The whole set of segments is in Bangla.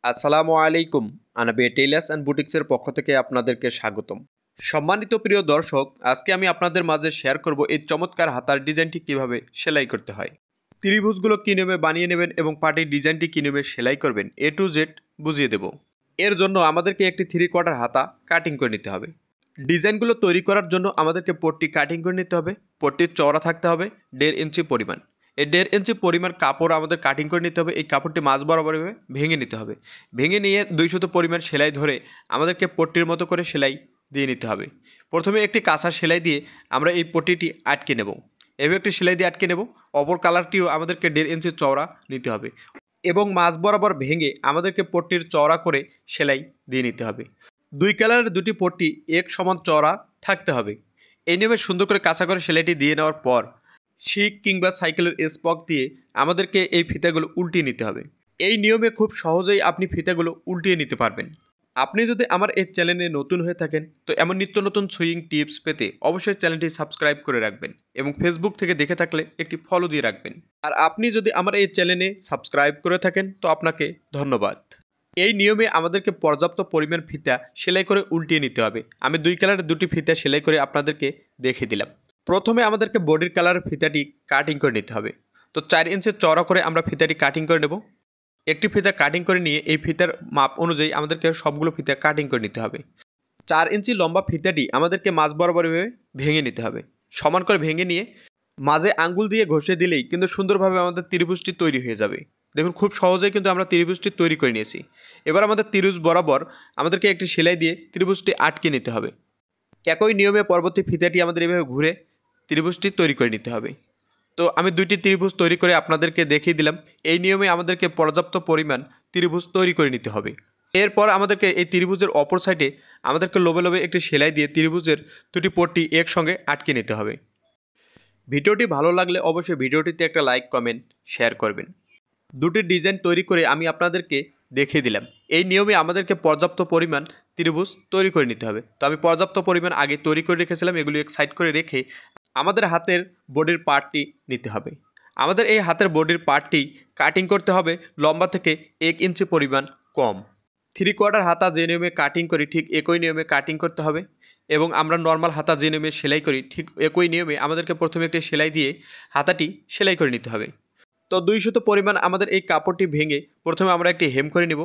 আসসালামু আলাইকুম। আনাবিয়া টেইলার্স অ্যান্ড বুটিক্সের পক্ষ থেকে আপনাদেরকে স্বাগতম। সম্মানিত প্রিয় দর্শক, আজকে আমি আপনাদের মাঝে শেয়ার করব এই চমৎকার হাতার ডিজাইনটি কিভাবে সেলাই করতে হয়। ত্রিভুজগুলো কী নিয়মে বানিয়ে নেবেন এবং পাটির ডিজাইনটি কী নিয়মে সেলাই করবেন A to Z বুঝিয়ে দেব। এর জন্য আমাদেরকে একটি 3/4 হাতা কাটিং করে নিতে হবে। ডিজাইনগুলো তৈরি করার জন্য আমাদেরকে পট্টি কাটিং করে নিতে হবে। পট্টির চওড়া থাকতে হবে 1.5 ইঞ্চি পরিমাণ। এই 1.5 ইঞ্চি পরিমাণ কাপড় আমাদের কাটিং করে নিতে হবে। এই কাপড়টি মাঝ বরাবর এভাবে ভেঙে নিতে হবে। ভেঙে নিয়ে 2 সুতো পরিমাণ সেলাই ধরে আমাদেরকে পট্টির মতো করে সেলাই দিয়ে নিতে হবে। প্রথমে একটি কাঁচা সেলাই দিয়ে আমরা এই পট্টিটি আটকে নেব। এভাবে একটি সেলাই দিয়ে আটকে নেব। অপর কালারটিও আমাদেরকে 1.5 ইঞ্চি চওড়া নিতে হবে এবং মাঝ বরাবর ভেঙে আমাদেরকে পট্টির চওড়া করে সেলাই দিয়ে নিতে হবে। 2 কালারের 2টি পট্টি এক সমান চওড়া থাকতে হবে। এই নিয়মে সুন্দর করে কাঁচা করে সেলাইটি দিয়ে নেওয়ার পর শিক কিংবা সাইকেলের স্পক দিয়ে আমাদেরকে এই ফিতাগুলো উল্টিয়ে নিতে হবে। এই নিয়মে খুব সহজেই আপনি ফিতাগুলো উল্টিয়ে নিতে পারবেন। আপনি যদি আমার এই চ্যানেলে নতুন হয়ে থাকেন তো এমন নিত্য নতুন সুইং টিপস পেতে অবশ্যই চ্যানেলটি সাবস্ক্রাইব করে রাখবেন এবং ফেসবুক থেকে দেখে থাকলে একটি ফলো দিয়ে রাখবেন। আর আপনি যদি আমার এই চ্যানেলে সাবস্ক্রাইব করে থাকেন তো আপনাকে ধন্যবাদ। এই নিয়মে আমাদেরকে পর্যাপ্ত পরিমাণ ফিতা সেলাই করে উল্টিয়ে নিতে হবে। আমি 2 কালারের 2টি ফিতা সেলাই করে আপনাদেরকে দেখিয়ে দিলাম। প্রথমে আমাদেরকে বডির কালারের ফিতাটি কাটিং করে নিতে হবে। তো 4 ইঞ্চি চওড়া করে আমরা ফিতাটি কাটিং করে নেব। একটি ফিতা কাটিং করে নিয়ে এই ফিতার মাপ অনুযায়ী আমাদেরকে সবগুলো ফিতা কাটিং করে নিতে হবে। 4 ইঞ্চি লম্বা ফিতাটি আমাদেরকে মাঝ বরাবর এভাবে ভেঙে নিতে হবে। সমান করে ভেঙে নিয়ে মাঝে আঙ্গুল দিয়ে ঘষে দিলেই কিন্তু সুন্দরভাবে আমাদের ত্রিভুজটি তৈরি হয়ে যাবে। দেখুন খুব সহজেই কিন্তু আমরা ত্রিভুজটি তৈরি করে নিয়েছি। এবার আমাদের ত্রিভুজ বরাবর আমাদেরকে একটি সেলাই দিয়ে ত্রিভুজটি আটকে নিতে হবে। একই নিয়মে পরবর্তী ফিতাটি আমাদের এভাবে ঘুরে ত্রিভুজটি তৈরি করে নিতে হবে। তো আমি 2টি ত্রিভুজ তৈরি করে আপনাদেরকে দেখিয়ে দিলাম। এই নিয়মে আমাদেরকে পর্যাপ্ত পরিমাণ ত্রিভুজ তৈরি করে নিতে হবে। এরপর আমাদেরকে এই ত্রিভুজের অপর সাইডে আমাদেরকে লোবে লোবে একটি সেলাই দিয়ে ত্রিভুজের 2টি পট্টি একসঙ্গে আটকে নিতে হবে। ভিডিওটি ভালো লাগলে অবশ্যই ভিডিওটিতে একটা লাইক কমেন্ট শেয়ার করবেন। 2টি ডিজাইন তৈরি করে আমি আপনাদেরকে দেখিয়ে দিলাম। এই নিয়মে আমাদেরকে পর্যাপ্ত পরিমাণ ত্রিভুজ তৈরি করে নিতে হবে। তো আমি পর্যাপ্ত পরিমাণ আগে তৈরি করে রেখেছিলাম, এগুলি এক সাইড করে রেখে আমাদের হাতের বডির পার্টটি নিতে হবে। আমাদের এই হাতের বডির পার্টটি কাটিং করতে হবে লম্বা থেকে 1 ইঞ্চি পরিমাণ কম। 3/4 হাতা যে নিয়মে কাটিং করি ঠিক একই নিয়মে কাটিং করতে হবে এবং আমরা নর্মাল হাতা যে নিয়মে সেলাই করি ঠিক একই নিয়মে আমাদেরকে প্রথমে একটি সেলাই দিয়ে হাতাটি সেলাই করে নিতে হবে। তো 2 সুতো পরিমাণ আমাদের এই কাপড়টি ভেঙে প্রথমে আমরা একটি হেম করে নিব।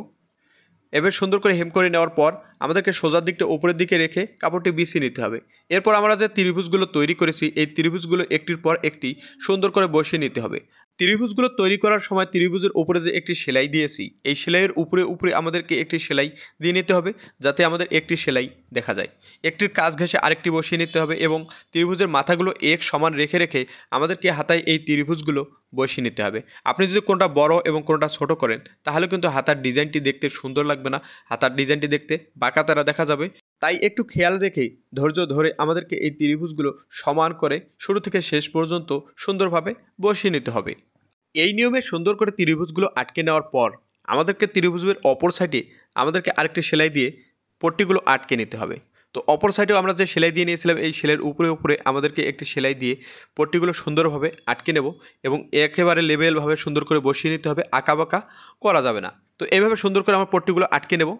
এবার সুন্দর করে হেম করে নেওয়ার পর আমাদেরকে সোজার দিকটা উপরের দিকে রেখে কাপড়টি বিছিয়ে নিতে হবে। এরপর আমরা যে ত্রিভুজগুলো তৈরি করেছি এই ত্রিভুজগুলো একটির পর একটি সুন্দর করে বসিয়ে নিতে হবে। ত্রিভুজগুলো তৈরি করার সময় ত্রিভুজের উপরে যে একটি সেলাই দিয়েছি এই সেলাইয়ের উপরে উপরে আমাদেরকে একটি সেলাই দিয়ে নিতে হবে যাতে আমাদের একটি সেলাই দেখা যায়। একটির কাজ ঘেঁষে আরেকটি বসিয়ে নিতে হবে এবং ত্রিভুজের মাথাগুলো এক সমান রেখে রেখে আমাদেরকে হাতায় এই ত্রিভুজগুলো বসিয়ে নিতে হবে। আপনি যদি কোনটা বড় এবং কোনটা ছোট করেন তাহলে কিন্তু হাতার ডিজাইনটি দেখতে সুন্দর লাগবে না, হাতার ডিজাইনটি দেখতে বাঁকাতারা দেখা যাবে। তাই একটু খেয়াল রেখে ধৈর্য ধরে আমাদেরকে এই ত্রিভুজগুলো সমান করে শুরু থেকে শেষ পর্যন্ত সুন্দরভাবে বসিয়ে নিতে হবে। এই নিয়মে সুন্দর করে ত্রিভুজগুলো আটকে নেওয়ার পর আমাদেরকে ত্রিভুজের অপর সাইডে আমাদেরকে আরেকটি সেলাই দিয়ে পট্টিগুলো আটকে নিতে হবে। তো অপর সাইডেও আমরা যে সেলাই দিয়ে নিয়েছিলাম এই সেলাইয়ের উপরে উপরে আমাদেরকে একটি সেলাই দিয়ে পট্টিগুলো সুন্দরভাবে আটকে নেব এবং একেবারে লেভেলভাবে সুন্দর করে বসিয়ে নিতে হবে, আঁকাবাঁকা করা যাবে না। তো এইভাবে সুন্দর করে আমার পট্টিগুলো আটকে নেব।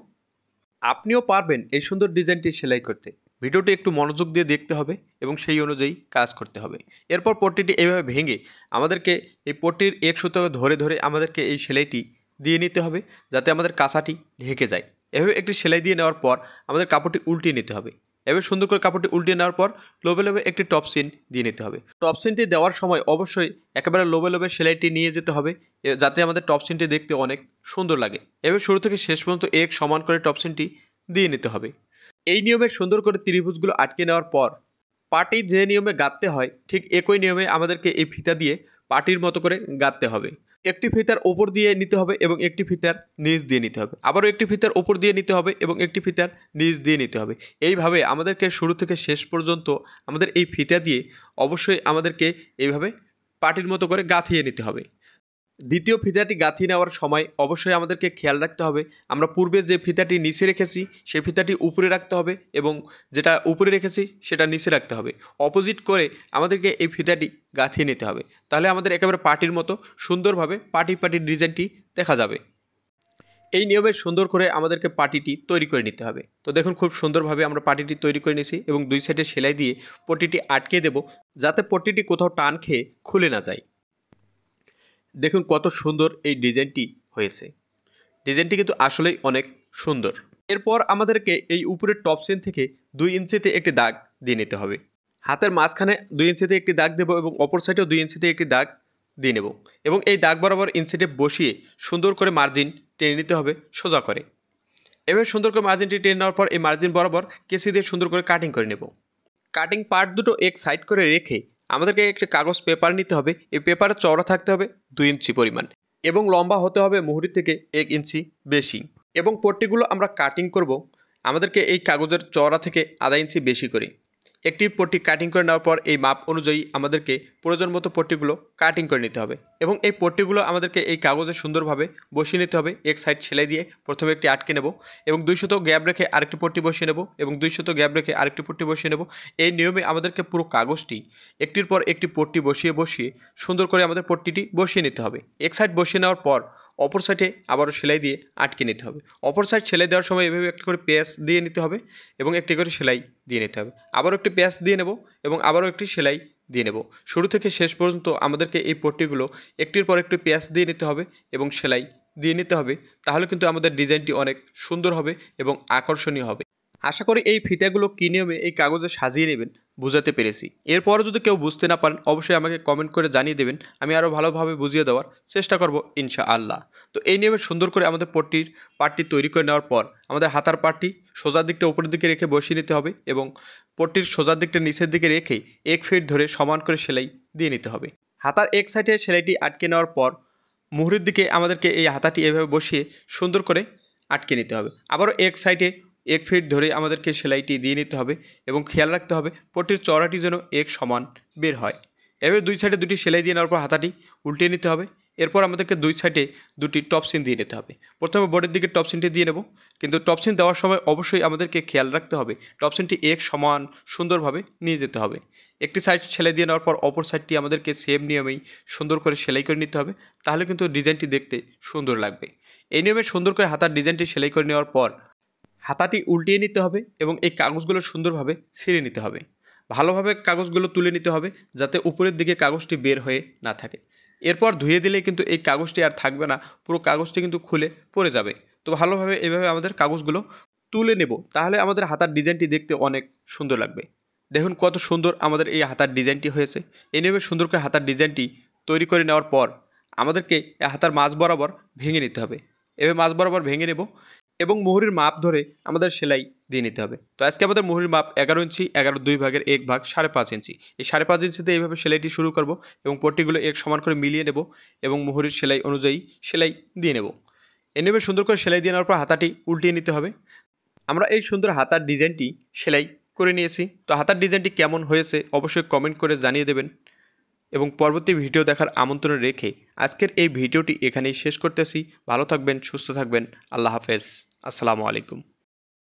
আপনিও পারবেন এই সুন্দর ডিজাইনটি সেলাই করতে। ভিডিওটি একটু মনোযোগ দিয়ে দেখতে হবে এবং সেই অনুযায়ী কাজ করতে হবে। এরপর পট্টিটি এইভাবে ভেঙে আমাদেরকে এই পট্টির এক সুতো ধরে ধরে আমাদেরকে এই সেলাইটি দিয়ে নিতে হবে যাতে আমাদের কাঁচাটি ঢেকে যায়। এভাবে একটি সেলাই দিয়ে নেওয়ার পর আমাদের কাপড়টি উল্টিয়ে নিতে হবে। এভাবে সুন্দর করে কাপড়টি উল্টিয়ে নেওয়ার পর লোবে লোবে একটি টপ সিন দিয়ে নিতে হবে। টপ সিনটি দেওয়ার সময় অবশ্যই একেবারে লোবে লোবে সেলাইটি নিয়ে যেতে হবে যাতে আমাদের টপ সিনটি দেখতে অনেক সুন্দর লাগে। এভাবে শুরু থেকে শেষ পর্যন্ত এক সমান করে টপ সিনটি দিয়ে নিতে হবে। এই নিয়মে সুন্দর করে ত্রিভুজগুলো আটকে নেওয়ার পর পাটি যে নিয়মে গাঁথতে হয় ঠিক একই নিয়মে আমাদেরকে এই ফিতা দিয়ে পাটির মতো করে গাঁথতে হবে। একটি ফিতার ওপর দিয়ে নিতে হবে এবং একটি ফিতার নিচ দিয়ে নিতে হবে, আবারও একটি ফিতার ওপর দিয়ে নিতে হবে এবং একটি ফিতার নিচ দিয়ে নিতে হবে। এইভাবে আমাদেরকে শুরু থেকে শেষ পর্যন্ত আমাদের এই ফিতা দিয়ে অবশ্যই আমাদেরকে এইভাবে পাটির মতো করে গাঁথিয়ে নিতে হবে। দ্বিতীয় ফিতাটি গাঁথিয়ে নেওয়ার সময় অবশ্যই আমাদেরকে খেয়াল রাখতে হবে আমরা পূর্বে যে ফিতাটি নিচে রেখেছি সেই ফিতাটি উপরে রাখতে হবে এবং যেটা উপরে রেখেছি সেটা নিচে রাখতে হবে। অপোজিট করে আমাদেরকে এই ফিতাটি গাঁথিয়ে নিতে হবে, তাহলে আমাদের একেবারে পাটির মতো সুন্দরভাবে পাটির ডিজাইনটি দেখা যাবে। এই নিয়মে সুন্দর করে আমাদেরকে পাটিটি তৈরি করে নিতে হবে। তো দেখুন খুব সুন্দরভাবে আমরা পাটিটি তৈরি করে নিয়েছি এবং দুই সাইডে সেলাই দিয়ে পট্টিটি আটকে দেব, যাতে পট্টিটি কোথাও টান খেয়ে খুলে না যায়। দেখুন কত সুন্দর এই ডিজাইনটি হয়েছে। ডিজাইনটি কিন্তু আসলেই অনেক সুন্দর। এরপর আমাদেরকে এই উপরের টপ সিন থেকে 2 ইঞ্চিতে একটি দাগ দিয়ে নিতে হবে। হাতের মাঝখানে 2 ইঞ্চিতে একটি দাগ দেব এবং অপর সাইডেও 2 ইঞ্চিতে একটি দাগ দিয়ে নেব এবং এই দাগ বরাবর ইঞ্চিতে বসিয়ে সুন্দর করে মার্জিন টেনে নিতে হবে সোজা করে। এভাবে সুন্দর করে মার্জিনটি টেনে নেওয়ার পর এই মার্জিন বরাবর কেসি দিয়ে সুন্দর করে কাটিং করে নেব। কাটিং পার্ট দুটো এক সাইড করে রেখে আমাদেরকে একটি কাগজ পেপার নিতে হবে। এই পেপারের চওড়া থাকতে হবে 2 ইঞ্চি পরিমাণ এবং লম্বা হতে হবে মুহুরি থেকে 1 ইঞ্চি বেশি। এবং পট্টিগুলো আমরা কাটিং করব আমাদেরকে এই কাগজের চওড়া থেকে আধা ইঞ্চি বেশি করে। একটি পট্টি কাটিং করে নেওয়ার পর এই মাপ অনুযায়ী আমাদেরকে প্রয়োজন মতো পট্টিগুলো কাটিং করে নিতে হবে এবং এই পট্টিগুলো আমাদেরকে এই কাগজে সুন্দরভাবে বসিয়ে নিতে হবে। এক সাইড সেলাই দিয়ে প্রথমে একটি আটকে নেব এবং 200 গ্যাপ রেখে আরেকটি পট্টি বসিয়ে নেব এবং 200 গ্যাপ রেখে আরেকটি পট্টি বসিয়ে নেব। এই নিয়মে আমাদেরকে পুরো কাগজটি একটির পর একটি পট্টি বসিয়ে সুন্দর করে আমাদের পট্টিটি বসিয়ে নিতে হবে। এক সাইড বসিয়ে নেওয়ার পর অপর সাইডে আবারও সেলাই দিয়ে আটকে নিতে হবে। অপর সাইড সেলাই দেওয়ার সময় এভাবে একটি করে পেঁয়াজ দিয়ে নিতে হবে এবং একটি করে সেলাই দিয়ে নিতে হবে। আবারও একটি পেঁয়াজ দিয়ে নেব এবং আবারও একটি সেলাই দিয়ে নেব। শুরু থেকে শেষ পর্যন্ত আমাদেরকে এই পট্টিগুলো একটির পর একটি পেঁয়াজ দিয়ে নিতে হবে এবং সেলাই দিয়ে নিতে হবে। তাহলে কিন্তু আমাদের ডিজাইনটি অনেক সুন্দর হবে এবং আকর্ষণীয় হবে। আশা করি এই ফিতাগুলো কী নিয়মে এই কাগজে সাজিয়ে নেবেন বুঝাতে পেরেছি। এরপরও যদি কেউ বুঝতে না পারেন অবশ্যই আমাকে কমেন্ট করে জানিয়ে দেবেন, আমি আরও ভালোভাবে বুঝিয়ে দেওয়ার চেষ্টা করব ইনশাআল্লাহ। তো এই নিয়মে সুন্দর করে আমাদের পাটটি তৈরি করে নেওয়ার পর আমাদের হাতার পাটটি সোজার দিকটা উপরের দিকে রেখে বসিয়ে নিতে হবে এবং পট্টির সোজার দিকটা নিচের দিকে রেখে 1 ফিট ধরে সমান করে সেলাই দিয়ে নিতে হবে। হাতার এক সাইডে সেলাইটি আটকে নেওয়ার পর মুহুরির দিকে আমাদেরকে এই হাতাটি এভাবে বসিয়ে সুন্দর করে আটকে নিতে হবে। আবারও এক সাইডে 1 ফিট ধরে আমাদেরকে সেলাইটি দিয়ে নিতে হবে এবং খেয়াল রাখতে হবে পট্টির চওড়াটি যেন এক সমান বের হয়। এভাবে দুই সাইডে দুটি সেলাই দিয়ে নেওয়ার পর হাতাটি উল্টিয়ে নিতে হবে। এরপর আমাদেরকে দুই সাইডে দুটি টপ সিন দিয়ে নিতে হবে। প্রথমে বডির দিকে টপ সিনটি দিয়ে নেব, কিন্তু টপ সিন দেওয়ার সময় অবশ্যই আমাদেরকে খেয়াল রাখতে হবে টপ সিনটি এক সমান সুন্দরভাবে নিয়ে যেতে হবে। একটি সাইড সেলাই দিয়ে নেওয়ার পর অপর সাইডটি আমাদেরকে সেম নিয়মেই সুন্দর করে সেলাই করে নিতে হবে, তাহলে কিন্তু ডিজাইনটি দেখতে সুন্দর লাগবে। এই নিয়মে সুন্দর করে হাতার ডিজাইনটি সেলাই করে নেওয়ার পর হাতাটি উল্টিয়ে নিতে হবে এবং এই কাগজগুলো সুন্দরভাবে ছিঁড়ে নিতে হবে। ভালোভাবে কাগজগুলো তুলে নিতে হবে যাতে উপরের দিকে কাগজটি বের হয়ে না থাকে। এরপর ধুয়ে দিলে কিন্তু এই কাগজটি আর থাকবে না, পুরো কাগজটি কিন্তু খুলে পড়ে যাবে। তো ভালোভাবে এভাবে আমাদের কাগজগুলো তুলে নেব, তাহলে আমাদের হাতার ডিজাইনটি দেখতে অনেক সুন্দর লাগবে। দেখুন কত সুন্দর আমাদের এই হাতার ডিজাইনটি হয়েছে। এই নিয়মে সুন্দর করে হাতার ডিজাইনটি তৈরি করে নেওয়ার পর আমাদেরকে হাতার মাঝ বরাবর ভেঙে নিতে হবে। এভাবে মাঝ বরাবর ভেঙে নেব এবং মুহুরির মাপ ধরে আমাদের সেলাই দিয়ে নিতে হবে। তো আজকে আমাদের মুহুরির মাপ 11 ইঞ্চি, 11 2 ভাগের 1 ভাগ 5.5 ইঞ্চি। এই 5.5 ইঞ্চিতে এইভাবে সেলাইটি শুরু করব এবং পট্টিগুলো এক সমান করে মিলিয়ে নেব এবং মুহুরির সেলাই অনুযায়ী সেলাই দিয়ে নেব। এভাবে সুন্দর করে সেলাই দিয়ে নেওয়ার পর হাতাটি উল্টিয়ে নিতে হবে। আমরা এই সুন্দর হাতার ডিজাইনটি সেলাই করে নিয়েছি। তো হাতার ডিজাইনটি কেমন হয়েছে অবশ্যই কমেন্ট করে জানিয়ে দেবেন এবং পরবর্তী ভিডিও দেখার আমন্ত্রণ রেখে আজকের এই ভিডিওটি এখানেই শেষ করতেছি। ভালো থাকবেন, সুস্থ থাকবেন। আল্লাহ হাফেজ। আসসালামু আলাইকুম।